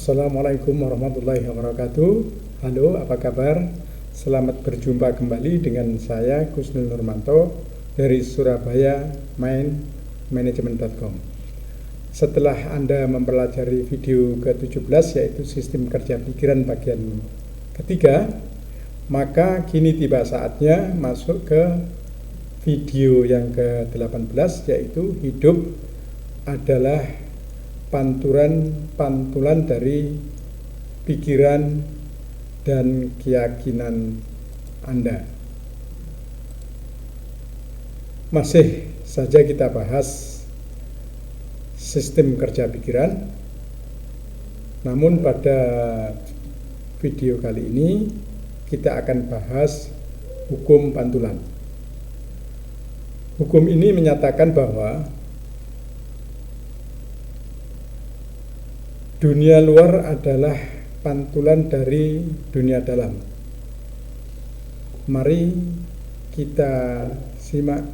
Assalamualaikum warahmatullahi wabarakatuh. Halo, apa kabar? Selamat berjumpa kembali dengan saya Kusnul Nurmanto dari Surabaya Management.com. Setelah Anda mempelajari video ke-17 yaitu sistem kerja pikiran bagian ketiga, maka kini tiba saatnya masuk ke video yang ke-18 yaitu hidup adalah pantulan dari pikiran dan keyakinan Anda. Masih saja kita bahas sistem kerja pikiran, namun pada video kali ini kita akan bahas hukum pantulan. Hukum ini menyatakan bahwa dunia luar adalah pantulan dari dunia dalam. Mari kita simak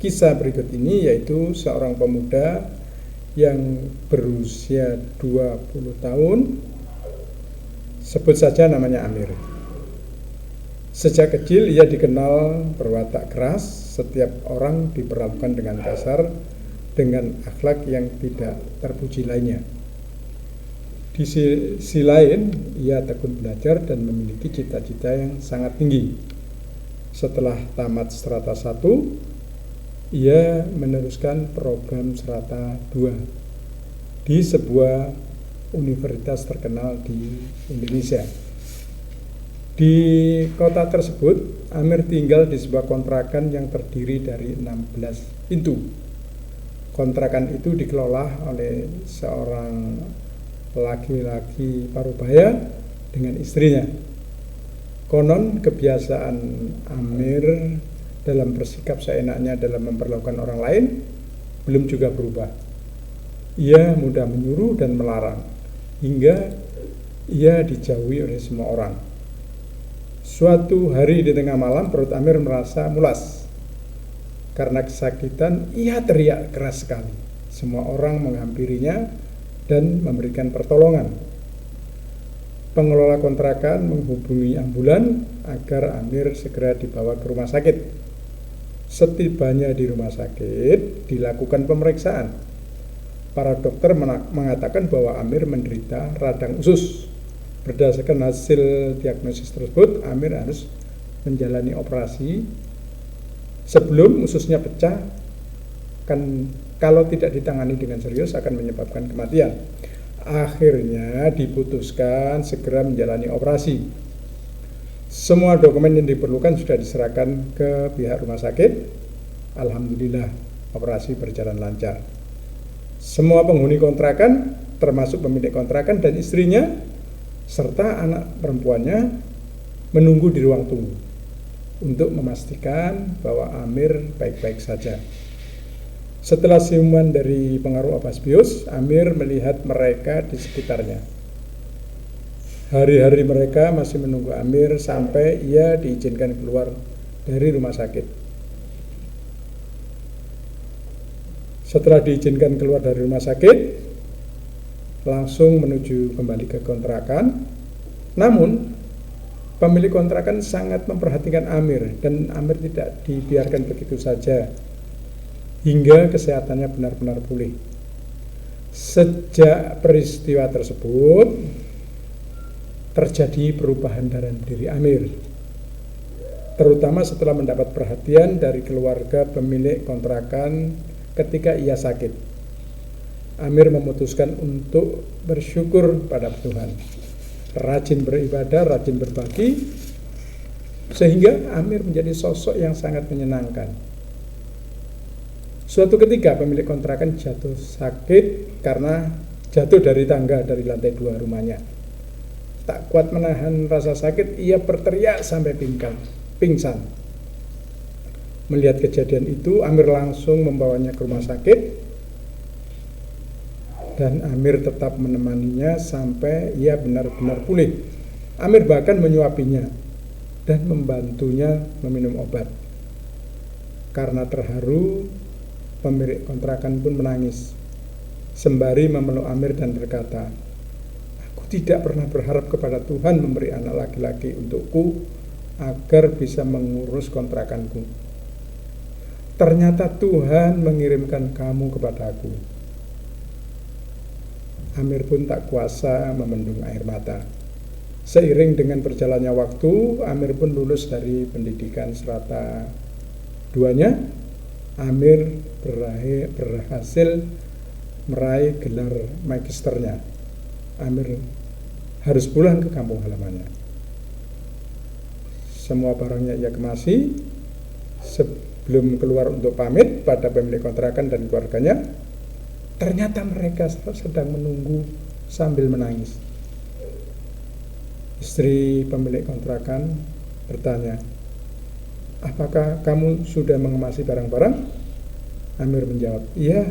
kisah berikut ini, yaitu seorang pemuda yang berusia 20 tahun, sebut saja namanya Amir. Sejak kecil ia dikenal berwatak keras, setiap orang diperlakukan dengan kasar, dengan akhlak yang tidak terpuji lainnya. Di sisi lain, ia tekun belajar dan memiliki cita-cita yang sangat tinggi. Setelah tamat strata 1, ia meneruskan program strata 2 di sebuah universitas terkenal di Indonesia. Di kota tersebut, Amir tinggal di sebuah kontrakan yang terdiri dari 16 pintu. Kontrakan itu dikelola oleh seorang laki-laki parubaya dengan istrinya. Konon kebiasaan Amir dalam bersikap seenaknya dalam memperlakukan orang lain belum juga berubah. Ia mudah menyuruh dan melarang hingga ia dijauhi oleh semua orang. Suatu hari di tengah malam perut Amir merasa mulas. Karena kesakitan ia teriak keras sekali. Semua orang menghampirinya dan memberikan pertolongan. Pengelola kontrakan menghubungi ambulan agar Amir segera dibawa ke rumah sakit. Setibanya di rumah sakit, dilakukan pemeriksaan. Para dokter mengatakan bahwa Amir menderita radang usus. Berdasarkan hasil diagnosis tersebut, Amir harus menjalani operasi. Sebelum ususnya pecah, kalau tidak ditangani dengan serius akan menyebabkan kematian. Akhirnya diputuskan segera menjalani operasi. Semua dokumen yang diperlukan sudah diserahkan ke pihak rumah sakit. Alhamdulillah, operasi berjalan lancar. Semua penghuni kontrakan, termasuk pemilik kontrakan dan istrinya, serta anak perempuannya, menunggu di ruang tunggu untuk memastikan bahwa Amir baik-baik saja. Setelah siuman dari pengaruh obat bius, Amir melihat mereka di sekitarnya. Hari-hari mereka masih menunggu Amir sampai ia diizinkan keluar dari rumah sakit. Setelah diizinkan keluar dari rumah sakit, langsung menuju kembali ke kontrakan. Namun, pemilik kontrakan sangat memperhatikan Amir dan Amir tidak dibiarkan begitu saja hingga kesehatannya benar-benar pulih. Sejak peristiwa tersebut terjadi perubahan dalam diri Amir, terutama setelah mendapat perhatian dari keluarga pemilik kontrakan ketika ia sakit. Amir memutuskan untuk bersyukur pada Tuhan, rajin beribadah, rajin berbagi, sehingga Amir menjadi sosok yang sangat menyenangkan. Suatu ketika pemilik kontrakan jatuh sakit karena jatuh dari tangga dari lantai 2 rumahnya. Tak kuat menahan rasa sakit, ia berteriak sampai pingsan. Melihat kejadian itu, Amir langsung membawanya ke rumah sakit dan Amir tetap menemaninya sampai ia benar-benar pulih. Amir bahkan menyuapinya dan membantunya meminum obat. Karena terharu, pemilik kontrakan pun menangis sembari memeluk Amir dan berkata, tidak pernah berharap kepada Tuhan memberi anak laki-laki untukku agar bisa mengurus kontrakanku. Ternyata Tuhan mengirimkan kamu kepadaku. Amir pun tak kuasa memendung air mata. Seiring dengan berjalannya waktu, Amir pun lulus dari pendidikan serata 2-nya. Amir berhasil meraih gelar magisternya. Amir harus pulang ke kampung halamannya. Semua barangnya ia kemasi. Sebelum keluar untuk pamit pada pemilik kontrakan dan keluarganya, ternyata mereka sedang menunggu sambil menangis. Istri pemilik kontrakan bertanya, "Apakah kamu sudah mengemasi barang-barang?" Amir menjawab, "Iya."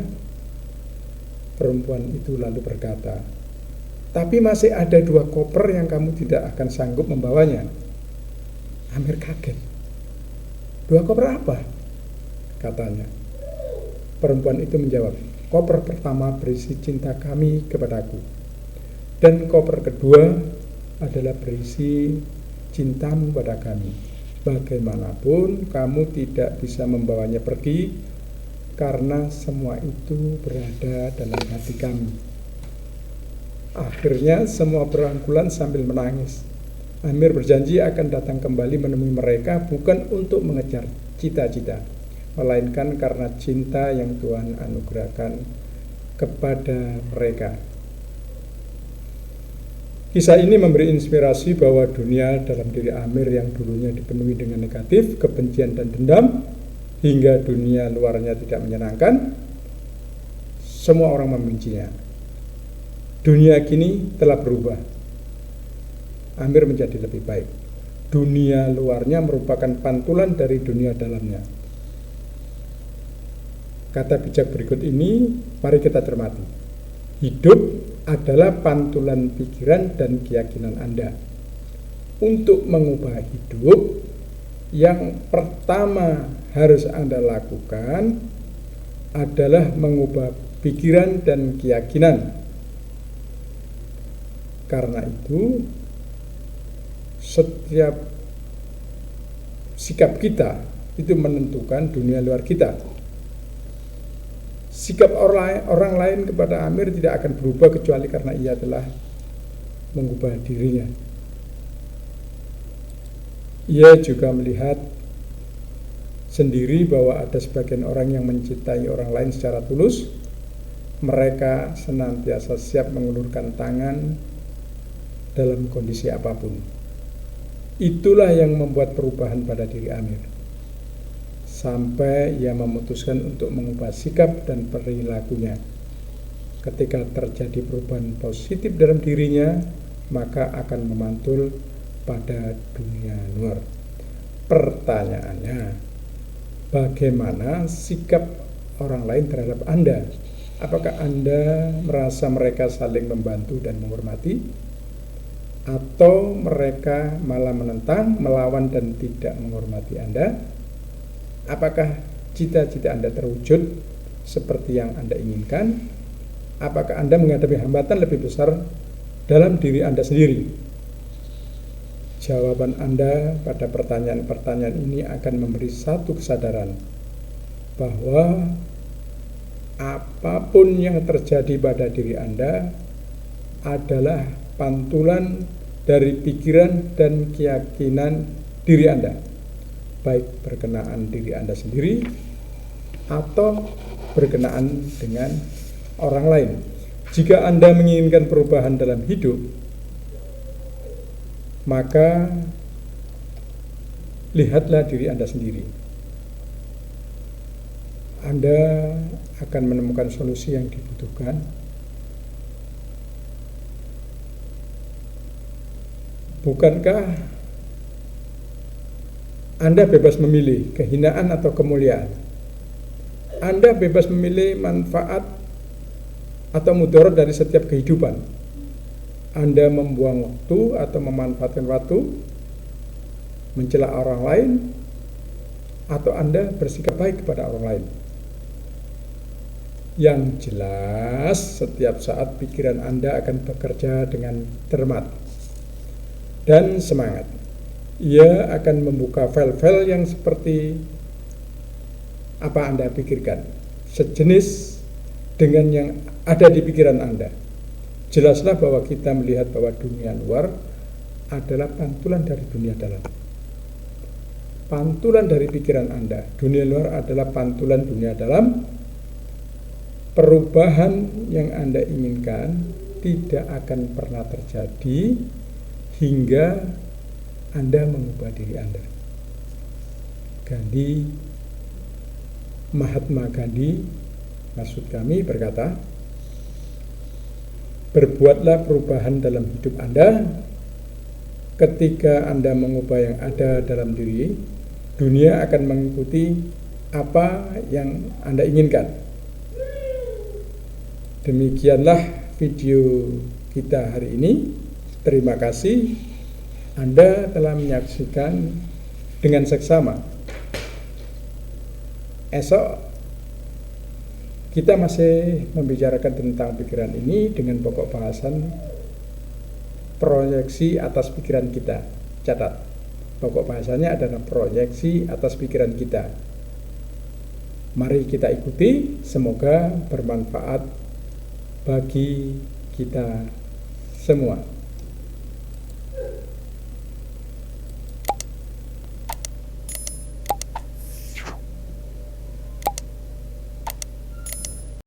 Perempuan itu lalu berkata, "Tapi masih ada 2 koper yang kamu tidak akan sanggup membawanya." Amir kaget. "2 koper apa?" katanya. Perempuan itu menjawab, "Koper pertama berisi cinta kami kepadaku, dan koper kedua adalah berisi cintamu pada kami. Bagaimanapun kamu tidak bisa membawanya pergi, karena semua itu berada dalam hati kami." Akhirnya semua berangkulan sambil menangis. Amir berjanji akan datang kembali menemui mereka bukan untuk mengejar cita-cita, melainkan karena cinta yang Tuhan anugerahkan kepada mereka. Kisah ini memberi inspirasi bahwa dunia dalam diri Amir yang dulunya dipenuhi dengan negatif, kebencian dan dendam, hingga dunia luarnya tidak menyenangkan, semua orang membencinya. Dunia kini telah berubah. Amir menjadi lebih baik. Dunia luarnya merupakan pantulan dari dunia dalamnya. Kata bijak berikut ini, mari kita cermati. Hidup adalah pantulan pikiran dan keyakinan Anda. Untuk mengubah hidup, yang pertama harus Anda lakukan adalah mengubah pikiran dan keyakinan. Karena itu, setiap sikap kita itu menentukan dunia luar kita. Sikap orang lain kepada Amir tidak akan berubah kecuali karena ia telah mengubah dirinya. Ia juga melihat sendiri bahwa ada sebagian orang yang mencintai orang lain secara tulus. Mereka senantiasa siap mengulurkan tangan dalam kondisi apapun. Itulah yang membuat perubahan pada diri Amir, sampai ia memutuskan untuk mengubah sikap dan perilakunya. Ketika terjadi perubahan positif dalam dirinya, maka akan memantul pada dunia luar. Pertanyaannya, bagaimana sikap orang lain terhadap Anda? Apakah Anda merasa mereka saling membantu dan menghormati? Atau mereka malah menentang, melawan, dan tidak menghormati Anda? Apakah cita-cita Anda terwujud seperti yang Anda inginkan? Apakah Anda menghadapi hambatan lebih besar dalam diri Anda sendiri? Jawaban Anda pada pertanyaan-pertanyaan ini akan memberi satu kesadaran bahwa apapun yang terjadi pada diri Anda adalah pantulan dari pikiran dan keyakinan diri Anda, baik berkenaan diri Anda sendiri atau berkenaan dengan orang lain. Jika Anda menginginkan perubahan dalam hidup, maka lihatlah diri Anda sendiri. Anda akan menemukan solusi yang dibutuhkan. Bukankah Anda bebas memilih kehinaan atau kemuliaan? Anda bebas memilih manfaat atau mudarat dari setiap kehidupan. Anda membuang waktu atau memanfaatkan waktu, mencela orang lain, atau Anda bersikap baik kepada orang lain. Yang jelas, setiap saat pikiran Anda akan bekerja dengan cermat dan semangat. Ia akan membuka file-file yang seperti apa Anda pikirkan, sejenis dengan yang ada di pikiran Anda. Jelaslah bahwa kita melihat bahwa dunia luar adalah pantulan dari dunia dalam. Pantulan dari pikiran Anda. Dunia luar adalah pantulan dunia dalam. Perubahan yang Anda inginkan tidak akan pernah terjadi hingga Anda mengubah diri Anda. Mahatma Gandhi, maksud kami, berkata, berbuatlah perubahan dalam hidup Anda. Ketika Anda mengubah yang ada dalam diri, dunia akan mengikuti apa yang Anda inginkan. Demikianlah video kita hari ini. Terima kasih Anda telah menyaksikan dengan seksama. Esok kita masih membicarakan tentang pikiran ini dengan pokok bahasan proyeksi atas pikiran kita. Catat, pokok bahasanya adalah proyeksi atas pikiran kita. Mari kita ikuti, semoga bermanfaat bagi kita semua.